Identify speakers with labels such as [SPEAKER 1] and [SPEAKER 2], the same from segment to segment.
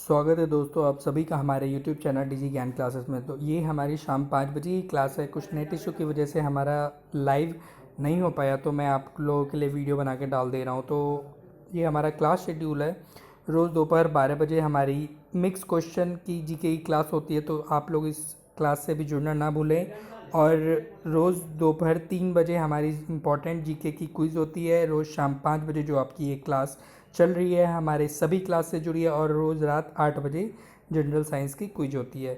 [SPEAKER 1] स्वागत है दोस्तों आप सभी का हमारे YouTube चैनल डीजी ज्ञान क्लासेस में। तो ये हमारी शाम 5 बजे की क्लास है। कुछ नेट इशू की वजह से हमारा लाइव नहीं हो पाया, तो मैं आप लोगों के लिए वीडियो बना के डाल दे रहा हूँ। तो ये हमारा क्लास शेड्यूल है। रोज़ दोपहर 12 बजे हमारी मिक्स क्वेश्चन की जीके की क्लास होती है, तो आप लोग इस क्लास से भी जुड़ना ना भूलें। और रोज़ दोपहर 3 बजे हमारी इम्पॉर्टेंट जीके की क्विज़ होती है। रोज़ शाम 5 बजे जो आपकी ये क्लास चल रही है हमारे सभी क्लास से जुड़ी है, और रोज़ रात 8 बजे जनरल साइंस की क्विज होती है।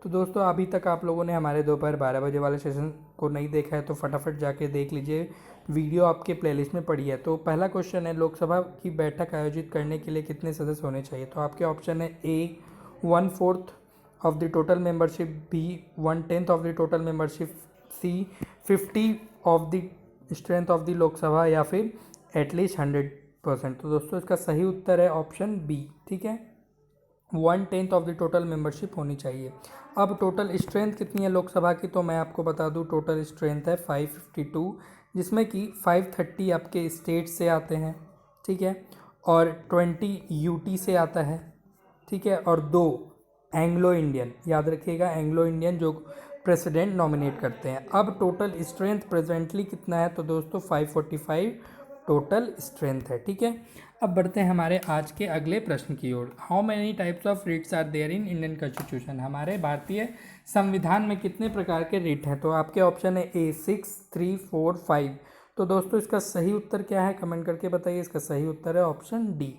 [SPEAKER 1] तो दोस्तों अभी तक आप लोगों ने हमारे दोपहर 12 बजे वाले सेशन को नहीं देखा है तो फटाफट जाके देख लीजिए, वीडियो आपके प्लेलिस्ट में पड़ी है। तो पहला क्वेश्चन है, लोकसभा की बैठक आयोजित करने के लिए कितने सदस्य होने चाहिए? तो आपके ऑप्शन है A 1/4 of the total membership, B 1/10 of the total membership, C 50 of the strength of the Lok Sabha, या फिर एटलीस्ट 100%। तो दोस्तों इसका सही उत्तर है ऑप्शन बी। ठीक है, 1/10 ऑफ द टोटल मेंबरशिप होनी चाहिए। अब टोटल स्ट्रेंथ कितनी है लोकसभा की, तो मैं आपको बता दूं टोटल स्ट्रेंथ है 552, जिसमें कि 530 आपके स्टेट से आते हैं, ठीक है, और 20 यूटी से आता है, ठीक है, और 2 एंग्लो इंडियन, याद रखिएगा एंग्लो इंडियन, जो प्रेसिडेंट नॉमिनेट करते हैं। अब टोटल स्ट्रेंथ प्रेजेंटली कितना है, तो दोस्तों 545 टोटल स्ट्रेंथ है। ठीक है, अब बढ़ते हैं हमारे आज के अगले प्रश्न की ओर। How many types of writs are there in Indian constitution? हमारे भारतीय संविधान में कितने प्रकार के रिट हैं? तो आपके ऑप्शन है ए 6, 3, 4, 5। तो दोस्तों इसका सही उत्तर क्या है, कमेंट करके बताइए। इसका सही उत्तर है ऑप्शन डी।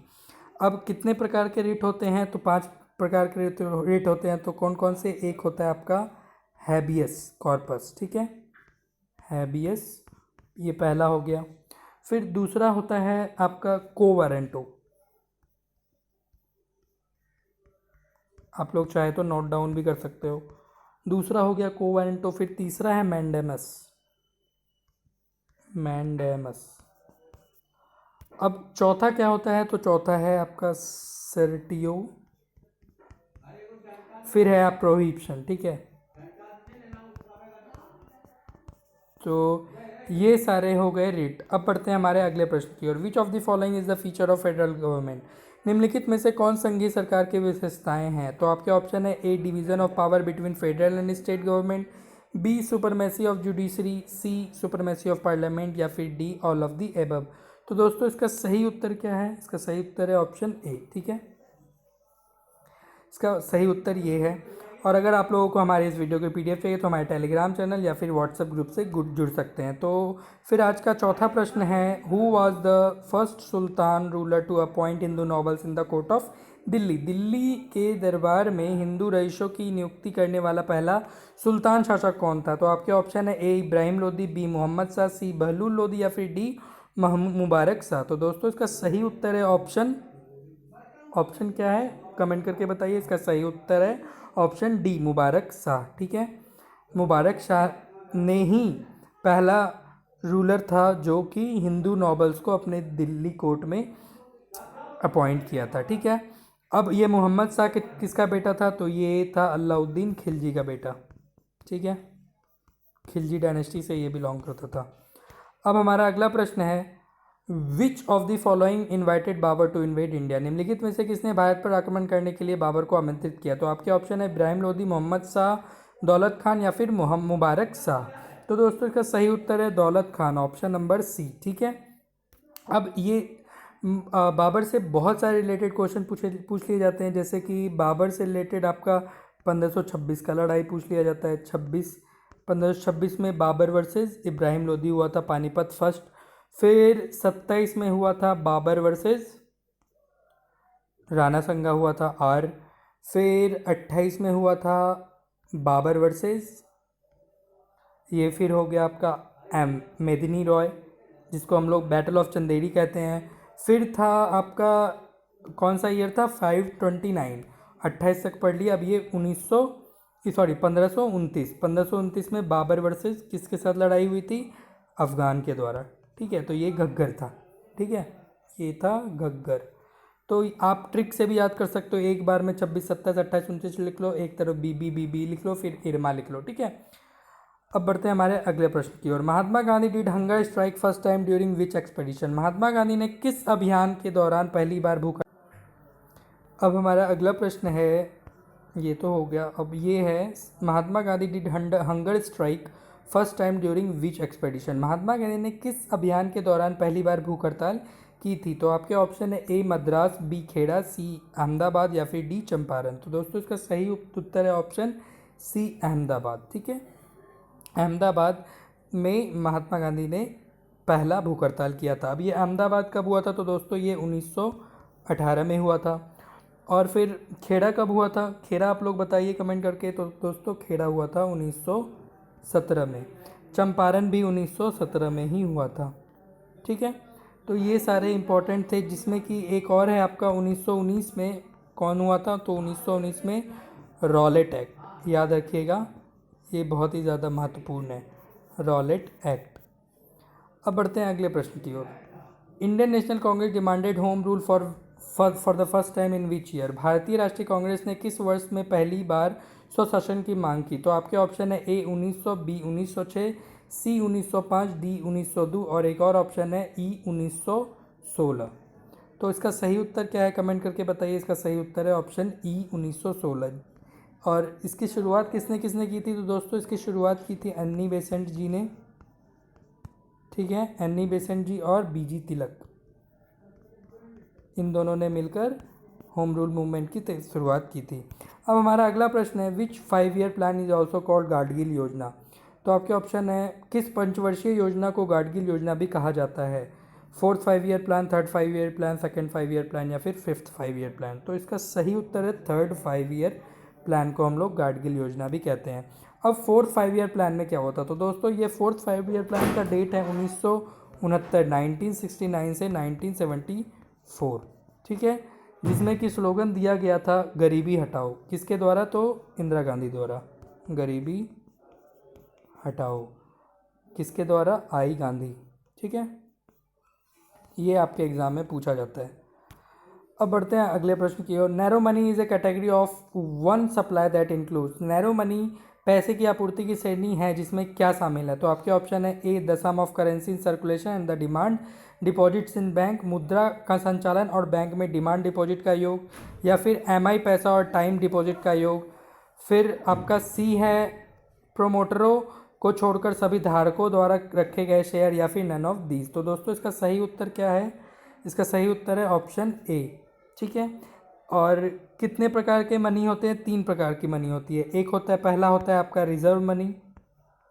[SPEAKER 1] अब कितने प्रकार के रिट होते हैं, तो 5 प्रकार के रिट होते हैं। तो कौन कौन से? एक होता है आपका हैबियस कॉर्पस, ठीक है, हैबियस, ये पहला हो गया। फिर दूसरा होता है आपका कोवारंटो, आप लोग चाहे तो नोट डाउन भी कर सकते हो। दूसरा हो गया कोवारंटो। फिर तीसरा है मैंडेमस, मैंडेमस। अब चौथा क्या होता है, तो चौथा है आपका सर्टियो। फिर है आप प्रोहिबिशन, ठीक है। तो ये सारे हो गए रिट। अब पढ़ते हैं हमारे अगले प्रश्न की ओर। Which of the following is the feature of federal government? निम्नलिखित में से कौन संघीय सरकार की विशेषताएं हैं? तो आपके ऑप्शन है A division of power between federal and state government, B supremacy of judiciary, C supremacy of parliament, या फिर D all of the above. तो दोस्तों इसका सही उत्तर क्या है? इसका सही उत्तर है ऑप्शन ए, ठीक है, इसका सही उत्तर ये है। और अगर आप लोगों को हमारे इस वीडियो की पीडीएफ चाहिए तो हमारे टेलीग्राम चैनल या फिर व्हाट्सएप ग्रुप से जुड़ सकते हैं। तो फिर आज का चौथा प्रश्न है, who was the first sultan ruler to appoint Hindu nobles in the court of Delhi? Delhi के दरबार में हिंदू रईसों की नियुक्ति करने वाला पहला सुल्तान शासक कौन था? तो आपके ऑप्शन है ए इब्राहिम लोदी, बी मोहम्मद शाह, सी बहलूल लोदी, या फिर डी मुबारक शाह। तो दोस्तों इसका सही उत्तर है ऑप्शन क्या है, कमेंट करके बताइए। इसका सही उत्तर है ऑप्शन डी मुबारक शाह, ठीक है। मुबारक शाह ने ही पहला रूलर था जो कि हिंदू नॉबल्स को अपने दिल्ली कोर्ट में अपॉइंट किया था, ठीक है। अब ये मोहम्मद शाह किसका बेटा था? तो ये था अलाउद्दीन खिलजी का बेटा, ठीक है, खिलजी डायनेस्टी से ये बिलोंग करता था। अब हमारा अगला प्रश्न है, which of the following invited Babur to invade India? निम्नलिखित में से किसने भारत पर आक्रमण करने के लिए बाबर को आमंत्रित किया? तो आपके ऑप्शन है इब्राहिम लोदी, मोहम्मद शाह, दौलत खान, या फिर मुबारक शाह। तो दोस्तों इसका सही उत्तर है दौलत खान, ऑप्शन नंबर सी, ठीक है। अब ये बाबर से बहुत सारे रिलेटेड क्वेश्चन पूछ लिए जाते हैं, जैसे कि बाबर से रिलेटेड आपका 1526 का लड़ाई पूछ लिया जाता है। 1526 में बाबर वर्सेस इब्राहिम लोदी हुआ था, पानीपत फर्स्ट। फिर 27 में हुआ था बाबर वर्सेस राणा संगा हुआ था, और फिर 28 में हुआ था बाबर वर्सेस, ये फिर हो गया आपका मेदिनी रॉय, जिसको हम लोग बैटल ऑफ चंदेरी कहते हैं। फिर था आपका कौन सा ईयर था? 529, 28 तक पढ़ लिया। अब ये 1529 में बाबर वर्सेस किसके साथ लड़ाई हुई थी? अफ़गान के द्वारा, ठीक है। तो ये घग्गर था, ठीक है, ये था घग्गर। तो आप ट्रिक से भी याद कर सकते हो, एक बार में 26, 27, 28, 29 लिख लो, एक तरफ बी लिख लो, फिर इरमा लिख लो, ठीक है। अब बढ़ते हैं हमारे अगले प्रश्न की ओर। Mahatma Gandhi did hunger strike first time during which expedition? Mahatma Gandhi ने किस अभियान के दौरान पहली बार भूख अब हमारा अगला प्रश्न है, ये तो हो गया, अब ये है Mahatma Gandhi did hunger strike first time during which expedition. Mahatma Gandhi ने किस अभियान के दौरान पहली बार भूख हड़ताल की थी? तो आपके ऑप्शन है ए मद्रास, बी खेड़ा, सी अहमदाबाद या फिर डी चंपारण। तो दोस्तों इसका सही उत्तर है ऑप्शन सी अहमदाबाद। ठीक है, अहमदाबाद में महात्मा गांधी ने पहला भूख हड़ताल किया था। अब ये अहमदाबाद कब हुआ था? तो दोस्तों ये 1918 में हुआ था। और फिर खेड़ा कब हुआ था? खेड़ा आप लोग बताइए कमेंट करके। तो दोस्तों खेड़ा हुआ था 1917 में। चंपारण भी 1917 में ही हुआ था। ठीक है, तो ये सारे इम्पोर्टेंट थे, जिसमें कि एक और है आपका 1919 में कौन हुआ था? तो 1919 में रॉलेट एक्ट, याद रखिएगा, ये बहुत ही ज़्यादा महत्वपूर्ण है, रॉलेट एक्ट। अब बढ़ते हैं अगले प्रश्न की ओर। Indian National Congress demanded home rule for the first time in which year. भारतीय राष्ट्रीय कांग्रेस ने किस वर्ष में पहली बार स्वशासन की मांग की? तो आपके ऑप्शन है ए 1900, बी 1906, सी 1905, डी 1902 और एक और ऑप्शन है ई 1916। तो इसका सही उत्तर क्या है कमेंट करके बताइए। इसका सही उत्तर है ऑप्शन ई 1916। और इसकी शुरुआत किसने किसने की थी? तो दोस्तों इसकी शुरुआत की थी एनी बेसेंट जी ने। ठीक है, एनी बेसेंट जी और बीजी तिलक, इन दोनों ने मिलकर होम रूल मूवमेंट की शुरुआत की थी। अब हमारा अगला प्रश्न है विच 5 year plan is also called Gadgil योजना। तो आपके ऑप्शन है किस पंचवर्षीय योजना को गाडगिल योजना भी कहा जाता है? 4th 5 year plan, 3rd 5 year plan, 2nd 5 year plan या फिर 5th 5 ईयर प्लान। तो इसका सही उत्तर है 3rd 5 ईयर प्लान को हम लोग गाडगिल योजना भी कहते हैं। अब 4th 5 ईयर प्लान में क्या होता? तो दोस्तों ये 4th 5 ईयर प्लान का डेट है 1969 से 1974। ठीक है, जिसमें कि स्लोगन दिया गया था गरीबी हटाओ, किसके द्वारा? तो इंदिरा गांधी द्वारा। गरीबी हटाओ किसके द्वारा? आई गांधी। ठीक है, ये आपके एग्जाम में पूछा जाता है। अब बढ़ते हैं अगले प्रश्न की ओर। Narrow money is a category of one supply that includes. Narrow money पैसे की आपूर्ति की श्रेणी है जिसमें क्या शामिल है? तो आपके ऑप्शन है A the sum of currency in circulation and the demand deposits in bank, मुद्रा का संचालन और बैंक में डिमांड डिपॉजिट का योग, या फिर एमआई पैसा और टाइम डिपॉजिट का योग। फिर आपका सी है प्रोमोटरों को छोड़कर सभी धारकों द्वारा रखे गए शेयर, या फिर नन ऑफ दीज। तो दोस्तों इसका सही उत्तर क्या है? इसका सही उत्तर है ऑप्शन ए। ठीक है, और कितने प्रकार के मनी होते हैं? 3 प्रकार की मनी होती है। एक होता है, पहला होता है आपका रिजर्व मनी।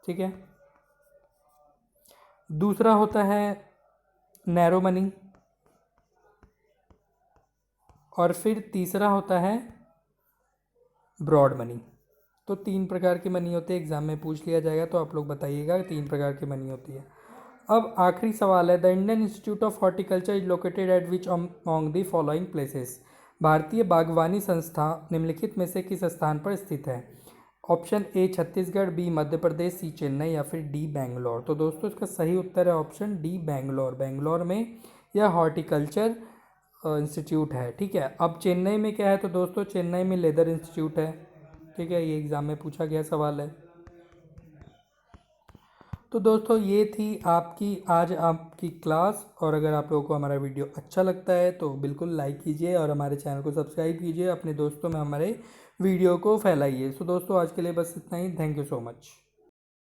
[SPEAKER 1] ठीक है, दूसरा होता है नैरो मनी, और फिर तीसरा होता है ब्रॉड मनी। तो 3 प्रकार की मनी होती है, एग्जाम में पूछ लिया जाएगा, तो आप लोग बताइएगा 3 प्रकार की मनी होती है। अब आखिरी सवाल है the Indian institute of horticulture is located at which among the following places. भारतीय बागवानी संस्था निम्नलिखित में से किस स्थान पर स्थित है? Option A Chhattisgarh, B Madhya Pradesh, सी चेन्नई या फिर डी बैंगलोर। तो दोस्तों इसका सही उत्तर है ऑप्शन डी बैंगलोर। बैंगलोर में यह हॉर्टिकल्चर इंस्टीट्यूट है। ठीक है, अब चेन्नई में क्या है? तो दोस्तों चेन्नई में लेदर इंस्टीट्यूट है। ठीक है, ये एग्ज़ाम में पूछा गया सवाल है। तो दोस्तों ये थी आज आपकी क्लास, और अगर आप लोगों को हमारा वीडियो अच्छा लगता है तो बिल्कुल लाइक कीजिए और हमारे चैनल को सब्सक्राइब कीजिए, अपने दोस्तों में हमारे वीडियो को फैलाइए। सो दोस्तों आज के लिए बस इतना ही। Thank you so much.